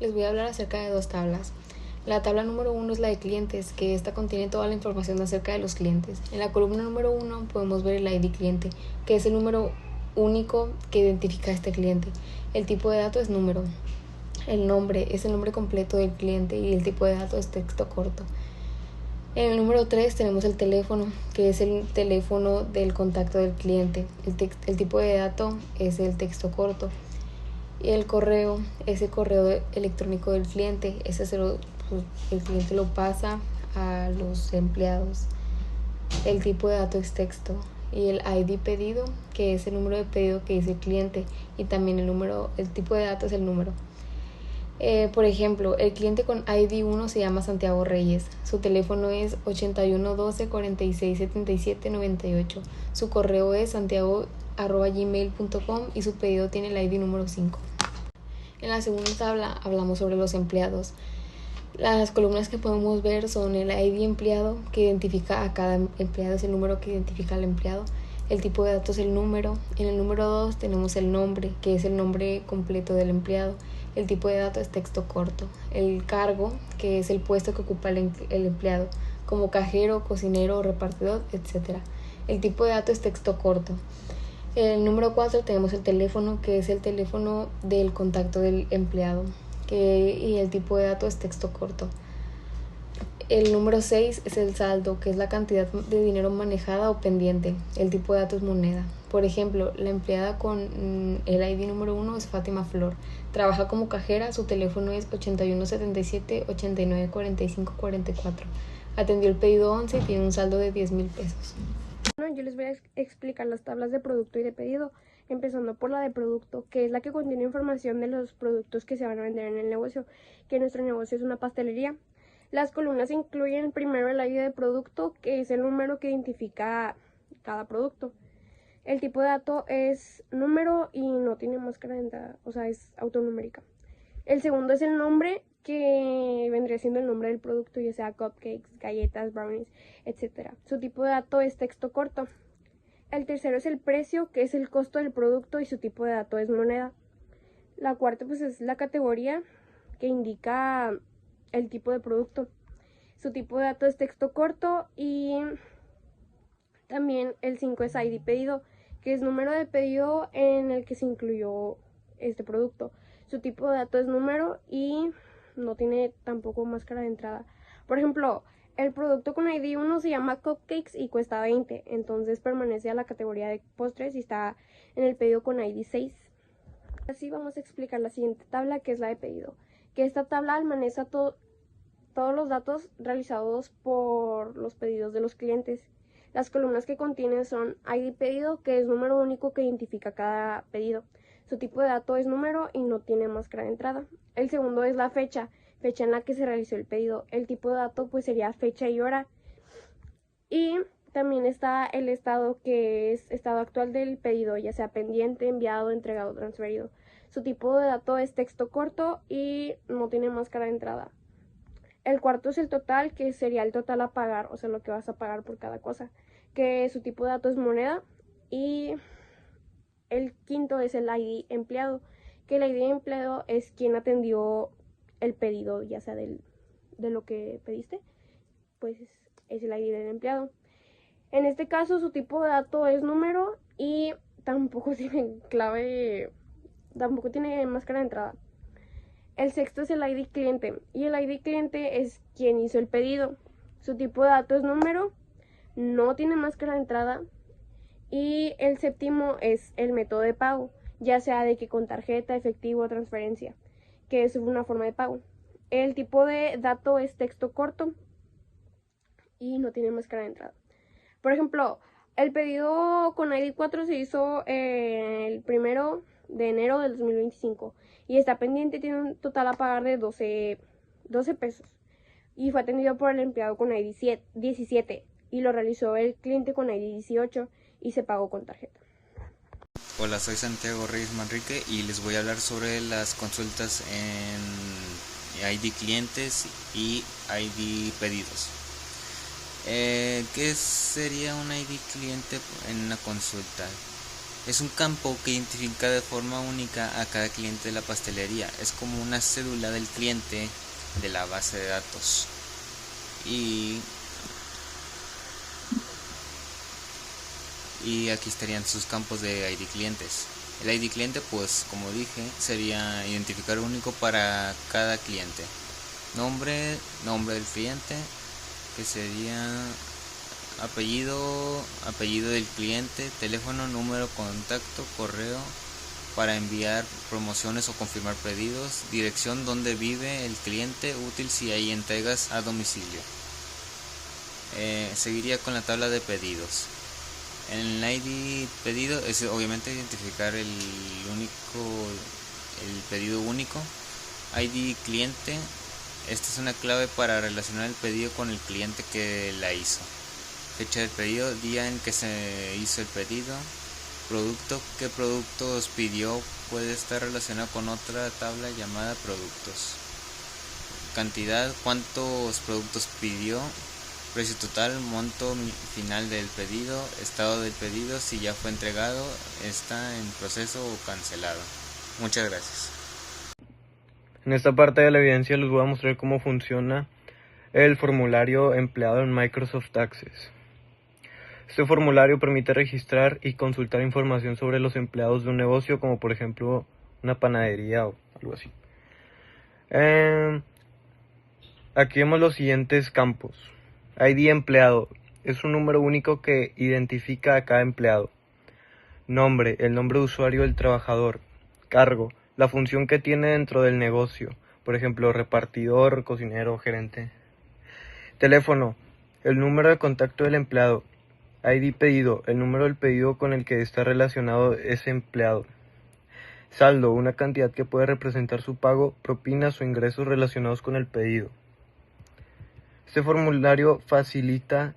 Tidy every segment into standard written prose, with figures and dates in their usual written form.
Les voy a hablar acerca de dos tablas. La tabla número 1 es la de clientes, que esta contiene toda la información acerca de los clientes. En la columna número 1 podemos ver el ID cliente, que es el número único que identifica a este cliente. El tipo de dato es número. El nombre es el nombre completo del cliente y el tipo de dato es texto corto. En el número 3 tenemos el teléfono, que es el teléfono del contacto del cliente. El tipo de dato es el texto corto. Y el correo es el correo electrónico del cliente. El cliente lo pasa a los empleados. El tipo de dato es texto. Y el ID pedido, que es el número de pedido que dice el cliente. Y también el tipo de dato es el número. Por ejemplo, el cliente con ID 1 se llama Santiago Reyes. Su teléfono es 81 12 46 77 98. Su correo es santiago@gmail.com y su pedido tiene el ID número 5. En la segunda tabla hablamos sobre los empleados. Las columnas que podemos ver son el ID empleado, que identifica a cada empleado, es el número que identifica al empleado. El tipo de datos es el número. En el número 2 tenemos el nombre, que es el nombre completo del empleado. El tipo de datos es texto corto. El cargo, que es el puesto que ocupa el empleado, como cajero, cocinero, repartidor, etc. El tipo de datos es texto corto. En el número 4 tenemos el teléfono, que es el teléfono del contacto del empleado, y el tipo de datos es texto corto. El número 6 es el saldo, que es la cantidad de dinero manejada o pendiente. El tipo de datos es moneda. Por ejemplo, la empleada con el ID número 1 es Fátima Flor. Trabaja como cajera, su teléfono es 81 77 89 45 44. Atendió el pedido 11 y tiene un saldo de 10,000 pesos. Bueno, yo les voy a explicar las tablas de producto y de pedido, empezando por la de producto, que es la que contiene información de los productos que se van a vender en el negocio, que nuestro negocio es una pastelería. Las columnas incluyen primero el ID de producto, que es el número que identifica cada producto. El tipo de dato es número y no tiene máscara de entrada, o sea, es autonumérica. El segundo es el nombre, que vendría siendo el nombre del producto, ya sea cupcakes, galletas, brownies, etc. Su tipo de dato es texto corto. El tercero es el precio, que es el costo del producto, y su tipo de dato es moneda. La cuarta pues es la categoría, que indica el tipo de producto. Su tipo de dato es texto corto. Y también el 5 es ID pedido, que es número de pedido en el que se incluyó este producto. Su tipo de dato es número y no tiene tampoco máscara de entrada. Por ejemplo, el producto con ID 1 se llama cupcakes y cuesta 20, entonces permanece a la categoría de postres y está en el pedido con ID 6. Así vamos a explicar la siguiente tabla, que es la de pedido, que esta tabla almacena todos los datos realizados por los pedidos de los clientes. Las columnas que contienen son ID pedido, que es número único que identifica cada pedido. Su tipo de dato es número y no tiene máscara de entrada. El segundo es la fecha en la que se realizó el pedido. El tipo de dato pues sería fecha y hora. Y también está el estado, que es estado actual del pedido, ya sea pendiente, enviado, entregado, transferido. Su tipo de dato es texto corto y no tiene máscara de entrada. El cuarto es el total, que sería el total a pagar, o sea, lo que vas a pagar por cada cosa, que su tipo de dato es moneda. Y el quinto es el ID empleado, que el ID empleado es quien atendió el pedido, ya sea de lo que pediste, pues es el ID del empleado. En este caso su tipo de dato es número y tampoco tiene clave, tampoco tiene máscara de entrada. El sexto es el ID cliente, y el ID cliente es quien hizo el pedido. Su tipo de dato es número, no tiene máscara de entrada. Y el séptimo es el método de pago, ya sea de que con tarjeta, efectivo o transferencia, que es una forma de pago. El tipo de dato es texto corto y no tiene máscara de entrada. Por ejemplo, el pedido con ID 4 se hizo el 1 de enero del 2025 y está pendiente, tiene un total a pagar de 12 pesos. Y fue atendido por el empleado con ID 17 y lo realizó el cliente con ID 18 y se pagó con tarjeta. Hola, soy Santiago Reyes Manrique y les voy a hablar sobre las consultas en ID clientes y ID pedidos. ¿Qué sería un ID cliente en una consulta? Es un campo que identifica de forma única a cada cliente de la pastelería. Es como una cédula del cliente de la base de datos. Y aquí estarían sus campos de ID clientes. El ID cliente, pues como dije, sería identificador único para cada cliente. Nombre del cliente, que sería apellido del cliente, teléfono, número, contacto, correo para enviar promociones o confirmar pedidos, dirección donde vive el cliente, útil si hay entregas a domicilio. Seguiría con la tabla de pedidos. En el ID pedido es obviamente identificar el pedido único. ID cliente, esta es una clave para relacionar el pedido con el cliente que la hizo. Fecha del pedido, día en que se hizo el pedido. Producto, qué productos pidió, puede estar relacionado con otra tabla llamada productos. Cantidad, cuántos productos pidió. Precio total, monto final del pedido, estado del pedido, si ya fue entregado, está en proceso o cancelado. Muchas gracias. En esta parte de la evidencia les voy a mostrar cómo funciona el formulario empleado en Microsoft Access. Este formulario permite registrar y consultar información sobre los empleados de un negocio, como por ejemplo una panadería o algo así. Aquí vemos los siguientes campos. ID empleado es un número único que identifica a cada empleado. Nombre, el nombre de usuario del trabajador. Cargo, la función que tiene dentro del negocio, por ejemplo repartidor, cocinero, gerente. Teléfono, el número de contacto del empleado. ID pedido, el número del pedido con el que está relacionado ese empleado. Saldo, una cantidad que puede representar su pago, propinas o ingresos relacionados con el pedido. Este formulario facilita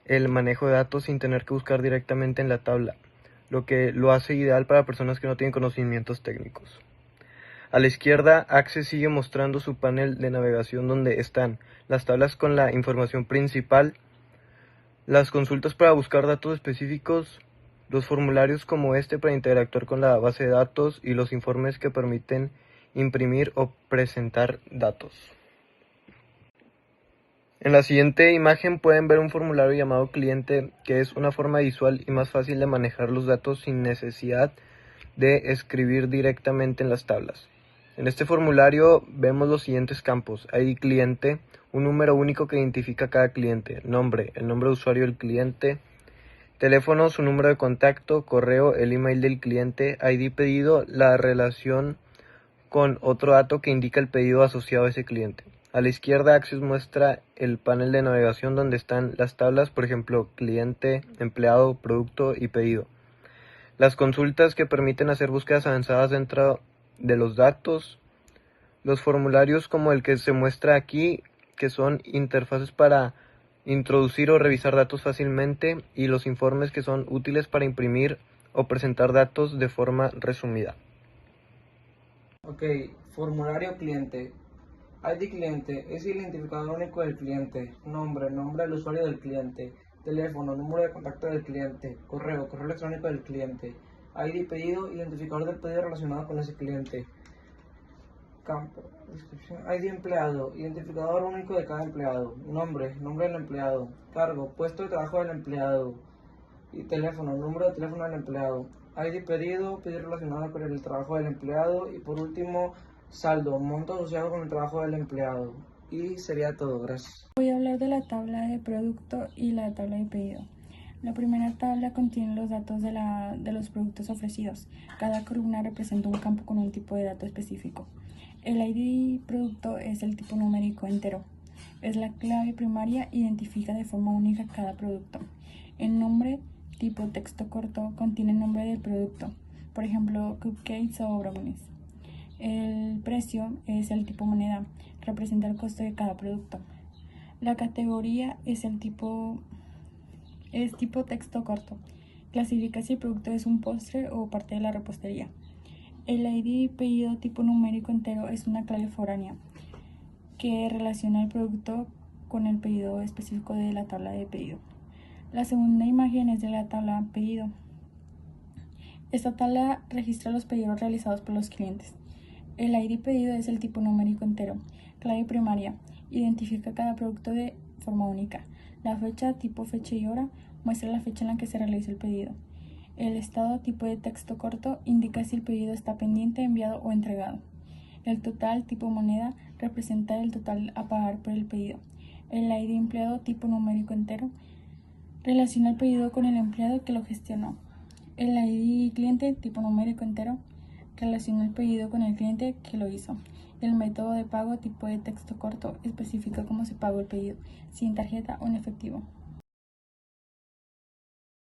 el manejo de datos sin tener que buscar directamente en la tabla, lo que lo hace ideal para personas que no tienen conocimientos técnicos. A la izquierda, Access sigue mostrando su panel de navegación donde están las tablas con la información principal, las consultas para buscar datos específicos, los formularios como este para interactuar con la base de datos y los informes que permiten imprimir o presentar datos. En la siguiente imagen pueden ver un formulario llamado cliente, que es una forma visual y más fácil de manejar los datos sin necesidad de escribir directamente en las tablas. En este formulario vemos los siguientes campos: ID cliente, un número único que identifica a cada cliente, nombre, el nombre de usuario del cliente, teléfono, su número de contacto, correo, el email del cliente, ID pedido, la relación con otro dato que indica el pedido asociado a ese cliente. A la izquierda, Access muestra el panel de navegación donde están las tablas, por ejemplo, cliente, empleado, producto y pedido. Las consultas que permiten hacer búsquedas avanzadas dentro de los datos. Los formularios como el que se muestra aquí, que son interfaces para introducir o revisar datos fácilmente, y los informes que son útiles para imprimir o presentar datos de forma resumida. Ok, formulario cliente. ID cliente es el identificador único del cliente. Nombre del usuario del cliente. Teléfono, número de contacto del cliente. Correo electrónico del cliente. ID pedido, identificador del pedido relacionado con ese cliente. Campo, descripción. ID empleado, identificador único de cada empleado. Nombre del empleado. Cargo, puesto de trabajo del empleado. Y teléfono, número de teléfono del empleado. ID pedido relacionado con el trabajo del empleado. Y por último, saldo, monto asociado con el trabajo del empleado. Y sería todo, gracias. Voy a hablar de la tabla de producto y la tabla de pedido. La primera tabla contiene los datos de los productos ofrecidos. Cada columna representa un campo con un tipo de dato específico. El ID producto es el tipo numérico entero. Es la clave primaria, identifica de forma única cada producto. El nombre tipo texto corto contiene el nombre del producto, por ejemplo, cupcakes o brownies. El precio es el tipo moneda, representa el costo de cada producto. La categoría es tipo texto corto, clasifica si el producto es un postre o parte de la repostería. El ID pedido tipo numérico entero es una clave foránea que relaciona el producto con el pedido específico de la tabla de pedido. La segunda imagen es de la tabla pedido. Esta tabla registra los pedidos realizados por los clientes. El ID pedido es el tipo numérico entero. Clave primaria. Identifica cada producto de forma única. La fecha, tipo, fecha y hora muestra la fecha en la que se realiza el pedido. El estado, tipo de texto corto, indica si el pedido está pendiente, enviado o entregado. El total, tipo moneda, representa el total a pagar por el pedido. El ID empleado, tipo numérico entero, relaciona el pedido con el empleado que lo gestionó. El ID cliente, tipo numérico entero, relaciona el pedido con el cliente que lo hizo. El método de pago, tipo de texto corto, especifica cómo se pagó el pedido, si en tarjeta o en efectivo.